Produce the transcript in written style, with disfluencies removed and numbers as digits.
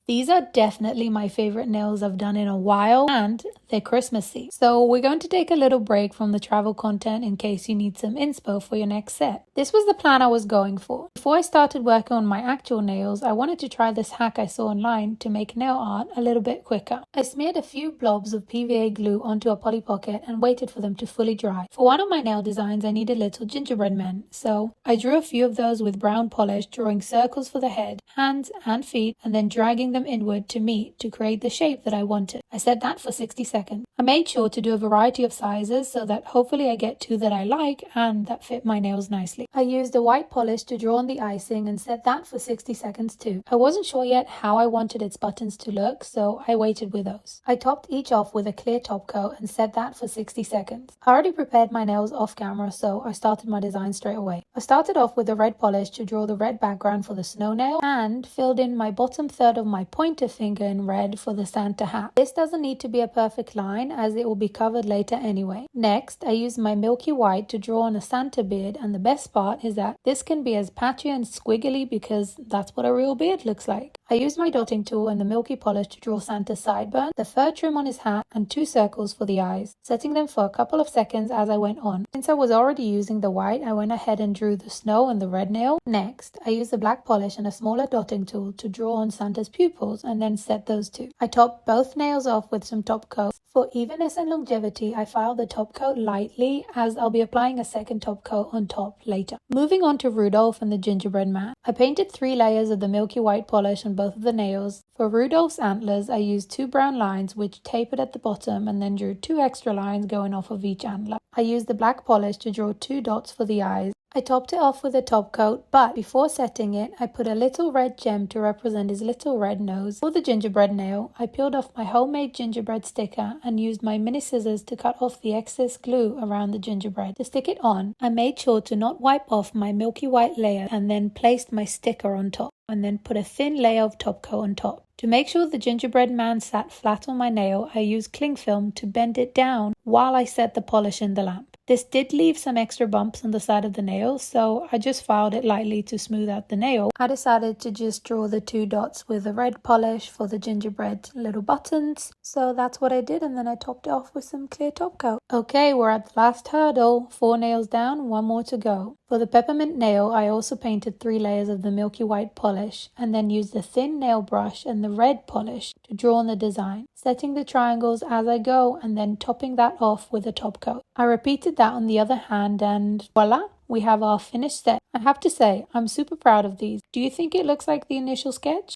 These are definitely my favorite nails I've done in a while, and they're Christmassy. So we're going to take a little break from the travel content in case you need some inspo for your next set. This was the plan I was going for. Before I started working on my actual nails, I wanted to try this hack I saw online to make nail art a little bit quicker. I smeared a few blobs of PVA glue onto a Polly Pocket and waited for them to fully dry. For one of my nail designs, I needed little gingerbread men, so I drew a few of those with brown polish, drawing circles for the head, hands, and feet, and then dragging them inward to meet to create the shape that I wanted. I set that for 60 seconds. I made sure to do a variety of sizes so that hopefully I get two that I like and that fit my nails nicely. I used a white polish to draw on the icing and set that for 60 seconds too. I wasn't sure yet how I wanted its buttons to look, so I waited with those. I topped each off with a clear top coat and set that for 60 seconds. I already prepared my nails off camera, so I started my design straight away. I started off with a red polish to draw the red background for the snow nail and filled in my bottom third of my pointer finger in red for the Santa hat. This doesn't need to be a perfect line as it will be covered later anyway. Next, I used my milky white to draw on a Santa beard, and the best part is that this can be as patchy and squiggly because that's what a real beard looks like. I used my dotting tool and the milky polish to draw Santa's sideburns, the fur trim on his hat, and two circles for the eyes, setting them for a couple of seconds as I went on. Since I was already using the white, I went ahead and drew the snow and the red nail. Next, I used the black polish and a smaller dotting tool to draw on Santa's pupils and then set those two. I topped both nails off with some top coat. For evenness and longevity, I filed the top coat lightly as I'll be applying a second top coat on top later. Moving on to Rudolph and the gingerbread man. I painted 3 layers of the milky white polish on both of the nails. For Rudolph's antlers, I used 2 brown lines which tapered at the bottom and then drew 2 extra lines going off of each antler. I used the black polish to draw 2 dots for the eyes. I topped it off with a top coat, but before setting it, I put a little red gem to represent his little red nose. For the gingerbread nail, I peeled off my homemade gingerbread sticker and used my mini scissors to cut off the excess glue around the gingerbread. To stick it on, I made sure to not wipe off my milky white layer and then placed my sticker on top, and then put a thin layer of top coat on top. To make sure the gingerbread man sat flat on my nail, I used cling film to bend it down while I set the polish in the lamp. This did leave some extra bumps on the side of the nail, so I just filed it lightly to smooth out the nail. I decided to just draw the 2 dots with the red polish for the gingerbread little buttons, so that's what I did, and then I topped it off with some clear top coat. Okay, we're at the last hurdle. 4 nails down, 1 more to go. For the peppermint nail, I also painted 3 layers of the milky white polish and then used the thin nail brush and the red polish to draw on the design, setting the triangles as I go and then topping that off with a top coat. I repeated that on the other hand and voila, we have our finished set. I have to say, I'm super proud of these. Do you think it looks like the initial sketch?